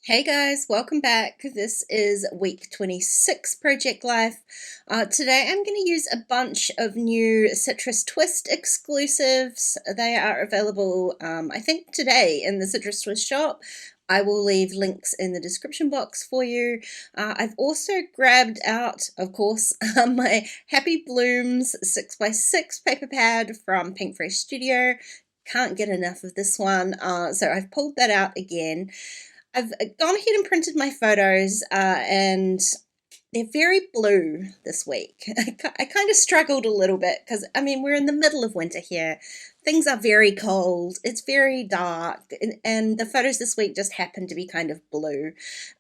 Hey guys, welcome back. This is week 26 Project Life. Today I'm going to use a bunch of new Citrus Twist exclusives. They are available, I think, today in the Citrus Twist shop. I will leave links in the description box for you. I've also grabbed out, of course, my Happy Blooms 6x6 paper pad from Pink Fresh Studio. Can't get enough of this one, so I've pulled that out again. I've gone ahead and printed my photos, and they're very blue this week. I kind of struggled a little bit because, I mean, we're in the middle of winter here. Things are very cold. It's very dark, and the photos this week just happened to be kind of blue.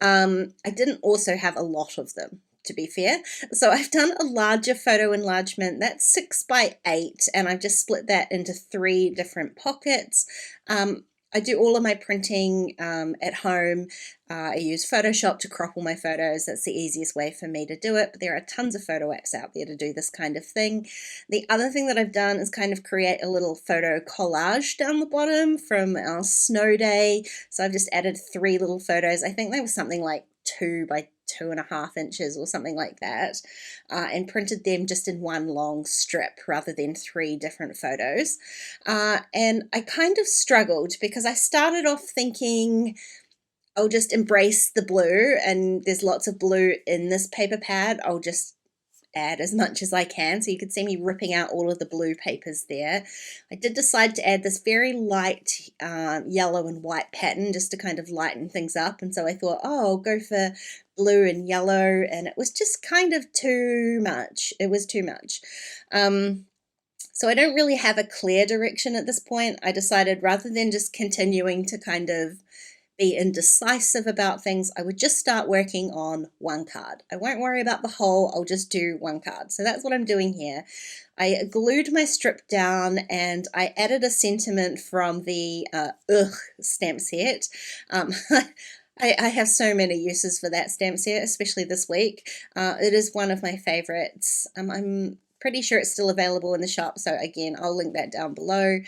I didn't also have a lot of them, to be fair. So I've done a larger photo enlargement. That's 6x8, and I've just split that into 3 different pockets. I do all of my printing at home. I use Photoshop to crop all my photos. That's the easiest way for me to do it, but there are tons of photo apps out there to do this kind of thing. The other thing that I've done is kind of create a little photo collage down the bottom from our snow day. So I've just added 3 little photos. I think they were something like 2 by 2.5 inches or something like that, and printed them just in one long strip rather than 3 different photos. And I kind of struggled because I started off thinking I'll just embrace the blue, and there's lots of blue in this paper pad. I'll just add as much as I can. So you could see me ripping out all of the blue papers there. I did decide to add this very light yellow and white pattern just to kind of lighten things up. And so I thought, oh, I'll go for blue and yellow. And it was just kind of too much. It was too much. So I don't really have a clear direction at this point. I decided rather than just continuing to kind of be indecisive about things, I would just start working on one card. I won't worry about the whole, I'll just do one card. So that's what I'm doing here. I glued my strip down and I added a sentiment from the stamp set. I have so many uses for that stamp set, especially this week. It is one of my favorites. I'm pretty sure it's still available in the shop, so again, I'll link that down below.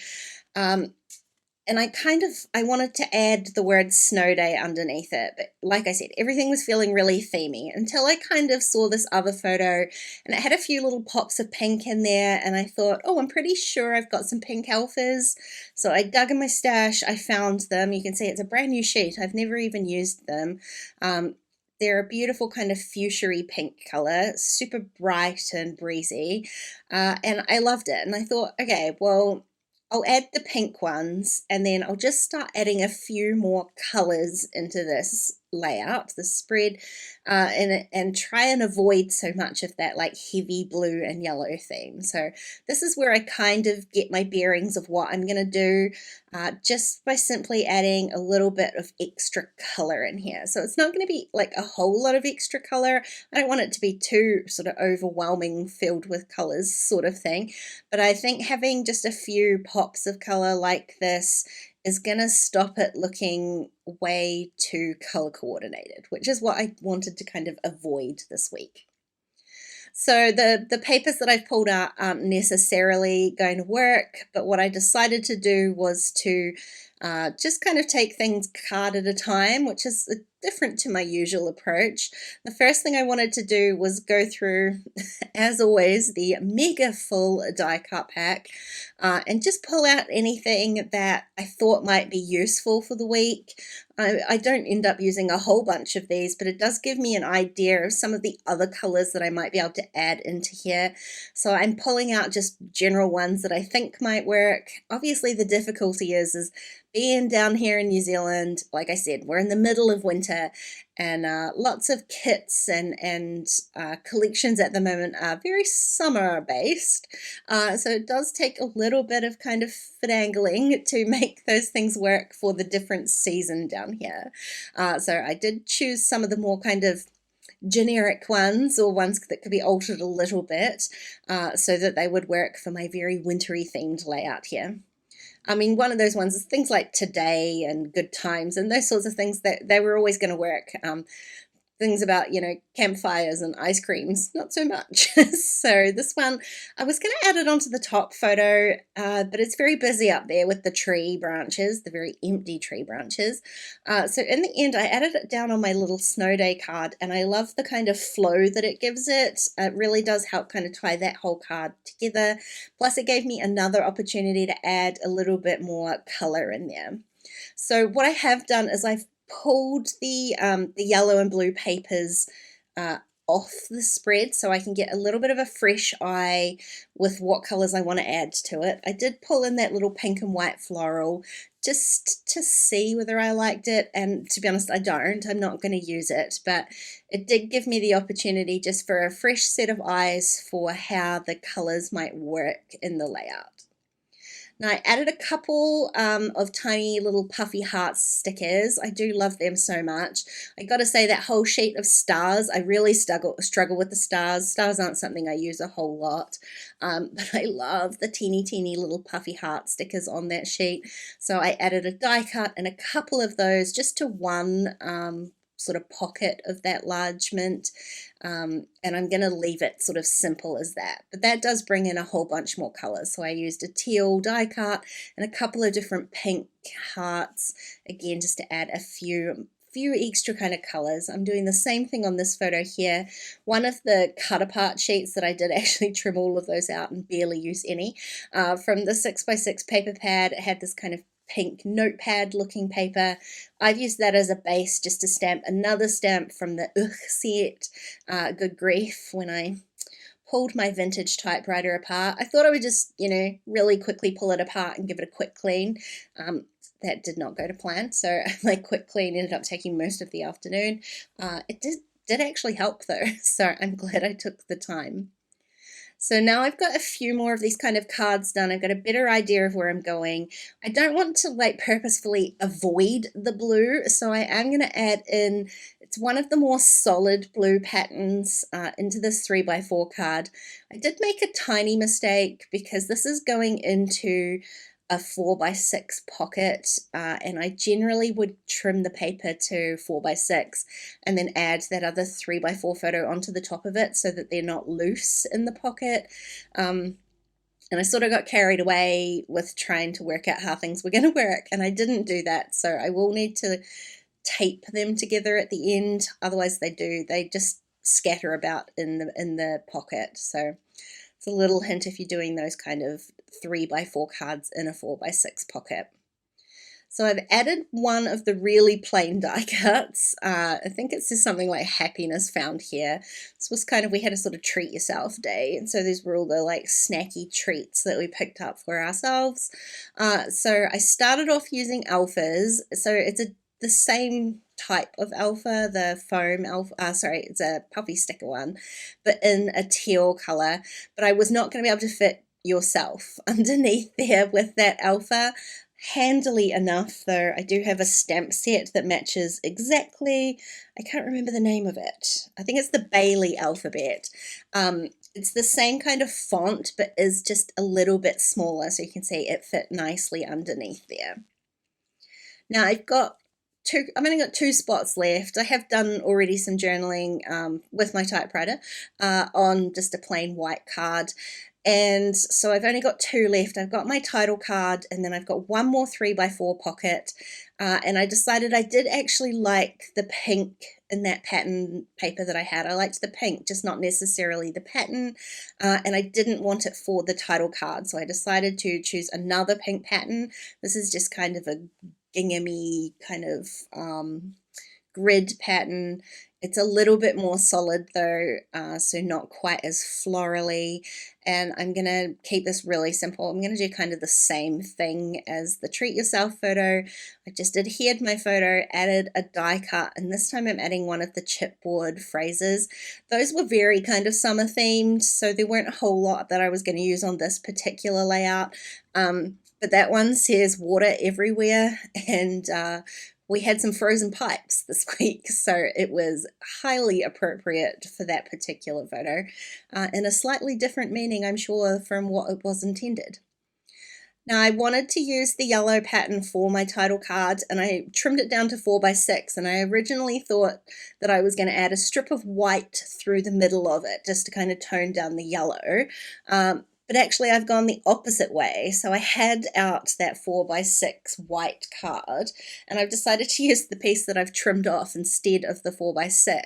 And I wanted to add the word snow day underneath it. But like I said, everything was feeling really themey until I kind of saw this other photo and it had a few little pops of pink in there. And I thought, oh, I'm pretty sure I've got some pink alphas. So I dug in my stash, I found them. You can see it's a brand new sheet. I've never even used them. They're a beautiful kind of fuchsia-y pink color, super bright and breezy. And I loved it. And I thought, okay, well, I'll add the pink ones and then I'll just start adding a few more colors into this layout, the spread, and try and avoid so much of that like heavy blue and yellow theme. So this is where I kind of get my bearings of what I'm going to do, just by simply adding a little bit of extra color in here. So it's not going to be like a whole lot of extra color. I don't want it to be too sort of overwhelming, filled with colors sort of thing. But I think having just a few pops of color like this is going to stop it looking way too color coordinated, which is what I wanted to kind of avoid this week. So the papers that I've pulled out aren't necessarily going to work, but what I decided to do was to just kind of take things card at a time, which is different to my usual approach. The first thing I wanted to do was go through, as always, the mega full die cut pack, and just pull out anything that I thought might be useful for the week. I don't end up using a whole bunch of these, but it does give me an idea of some of the other colors that I might be able to add into here. So I'm pulling out just general ones that I think might work. Obviously the difficulty is being down here in New Zealand, like I said, we're in the middle of winter, and lots of kits and collections at the moment are very summer based. So it does take a little bit of kind of finagling to make those things work for the different season down here. So I did choose some of the more kind of generic ones, or ones that could be altered a little bit, so that they would work for my very wintry themed layout here. I mean, one of those ones is things like today and good times and those sorts of things that they were always going to work. things about, campfires and ice creams, not so much. So this one, I was going to add it onto the top photo, but it's very busy up there with the tree branches, the very empty tree branches. So in the end, I added it down on my little snow day card, and I love the kind of flow that it gives it. It really does help kind of tie that whole card together. Plus, it gave me another opportunity to add a little bit more color in there. So what I have done is I've pulled the yellow and blue papers off the spread so I can get a little bit of a fresh eye with what colors I want to add to it. I did pull in that little pink and white floral just to see whether I liked it, and to be honest, I don't. I'm not going to use it, but it did give me the opportunity just for a fresh set of eyes for how the colors might work in the layout. Now I added a couple of tiny little puffy heart stickers. I do love them so much. I got to say, that whole sheet of stars, I really struggle with the stars. Stars aren't something I use a whole lot, but I love the teeny little puffy heart stickers on that sheet. So I added a die cut and a couple of those just to one sort of pocket of that largement, and I'm going to leave it sort of simple as that, but that does bring in a whole bunch more colors. So I used a teal die cut and a couple of different pink hearts, again just to add a few extra kind of colors. I'm doing the same thing on this photo here. One of the cut apart sheets that I did actually trim all of those out and barely use any, from the 6x6 paper pad. It had this kind of pink notepad looking paper. I've used that as a base just to stamp another stamp from the set. Good grief, when I pulled my vintage typewriter apart, I thought I would just, really quickly pull it apart and give it a quick clean. That did not go to plan, so my quick clean ended up taking most of the afternoon. It did actually help though, so I'm glad I took the time. So now I've got a few more of these kind of cards done. I've got a better idea of where I'm going. I don't want to purposefully avoid the blue, so I am going to add in, it's one of the more solid blue patterns into this 3x4 card. I did make a tiny mistake because this is going into a 4x6 pocket, and I generally would trim the paper to 4x6 and then add that other 3x4 photo onto the top of it so that they're not loose in the pocket. And I sort of got carried away with trying to work out how things were going to work, and I didn't do that, so I will need to tape them together at the end. Otherwise they just scatter about in the pocket. So it's a little hint if you're doing those kind of 3x4 cards in a 4x6 pocket. So I've added one of the really plain die cuts. I think it says something like happiness found here. This was kind of, we had a sort of treat yourself day, and so these were all the snacky treats that we picked up for ourselves. So I started off using alphas. So it's the same type of alpha, the foam alpha, it's a puffy sticker one, but in a teal color. But I was not going to be able to fit yourself underneath there with that alpha. Handily enough though, I do have a stamp set that matches exactly, I can't remember the name of it. I think it's the Bailey alphabet. It's the same kind of font, but is just a little bit smaller, so you can see it fit nicely underneath there. Now I've only got two spots left. I have done already some journaling with my typewriter on just a plain white card. And so I've only got two left. I've got my title card, and then I've got one more 3x4 pocket. And I decided I did actually like the pink in that pattern paper that I had. I liked the pink, just not necessarily the pattern. And I didn't want it for the title card, so I decided to choose another pink pattern. This is just kind of a ginghamy kind of grid pattern. It's a little bit more solid though, so not quite as florally, and I'm going to keep this really simple. I'm going to do kind of the same thing as the treat yourself photo. I just adhered my photo, added a die cut, and this time I'm adding one of the chipboard phrases. Those were very kind of summer themed, so there weren't a whole lot that I was going to use on this particular layout, but that one says water everywhere, and we had some frozen pipes this week, so it was highly appropriate for that particular photo, and a slightly different meaning, I'm sure, from what it was intended. Now I wanted to use the yellow pattern for my title card, and I trimmed it down to 4x6, and I originally thought that I was going to add a strip of white through the middle of it just to kind of tone down the yellow. But actually I've gone the opposite way. So I had out that 4x6 white card, and I've decided to use the piece that I've trimmed off instead of the 4x6.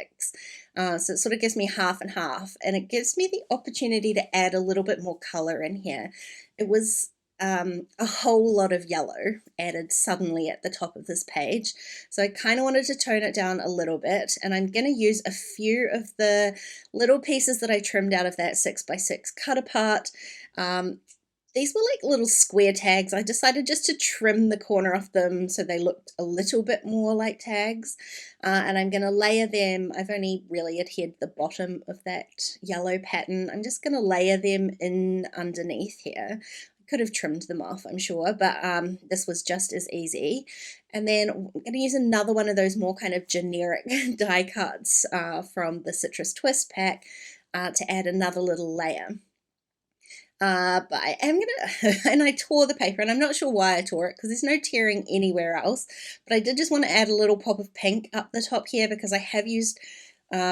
So it sort of gives me half and half, and it gives me the opportunity to add a little bit more color in here. It was a whole lot of yellow added suddenly at the top of this page, so I kind of wanted to tone it down a little bit, and I'm going to use a few of the little pieces that I trimmed out of that 6x6 cut apart. These were like little square tags. I decided just to trim the corner off them so they looked a little bit more like tags, and I'm going to layer them. I've only really adhered the bottom of that yellow pattern. I'm just going to layer them in underneath here. Could have trimmed them off, I'm sure, but this was just as easy. And then I'm going to use another one of those more kind of generic die cuts from the Citrus Twist pack to add another little layer. But I am gonna, and I tore the paper, and I'm not sure why I tore it because there's no tearing anywhere else, but I did just want to add a little pop of pink up the top here because I have used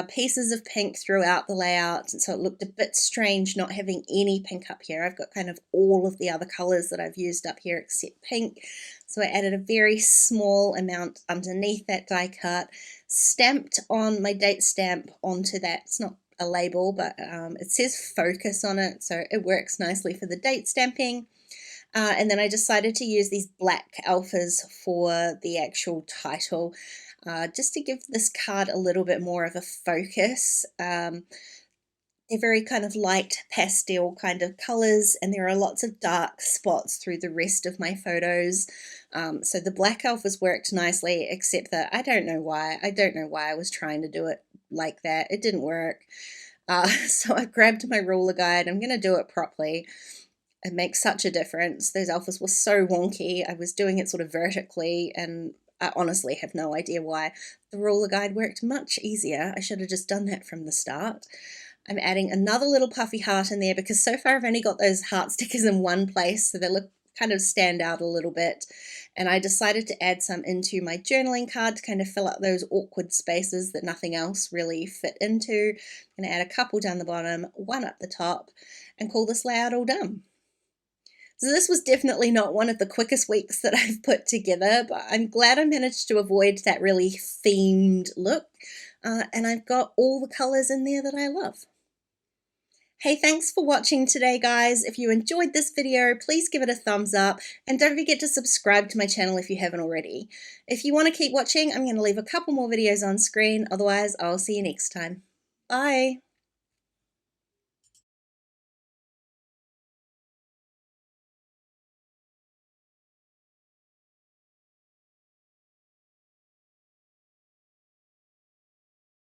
pieces of pink throughout the layout, and so it looked a bit strange not having any pink up here. I've got kind of all of the other colors that I've used up here except pink, so I added a very small amount underneath that die cut, stamped on my date stamp onto that. It's not a label, but it says focus on it, so it works nicely for the date stamping. And then I decided to use these black alphas for the actual title, just to give this card a little bit more of a focus. They're very kind of light pastel kind of colors, and there are lots of dark spots through the rest of my photos. So the black alphas worked nicely, except that I don't know why I was trying to do it like that. It didn't work. So I grabbed my ruler guide. I'm going to do it properly. It makes such a difference. Those alphas were so wonky. I was doing it sort of vertically, and I honestly have no idea why. The ruler guide worked much easier. I should have just done that from the start. I'm adding another little puffy heart in there because so far I've only got those heart stickers in one place, so they look kind of stand out a little bit. And I decided to add some into my journaling card to kind of fill up those awkward spaces that nothing else really fit into. I'm going to add a couple down the bottom, one up the top, and call this layout all done. So this was definitely not one of the quickest weeks that I've put together, but I'm glad I managed to avoid that really themed look. And I've got all the colors in there that I love. Hey, thanks for watching today, guys. If you enjoyed this video, please give it a thumbs up, and don't forget to subscribe to my channel if you haven't already. If you want to keep watching, I'm going to leave a couple more videos on screen. Otherwise, I'll see you next time. Bye.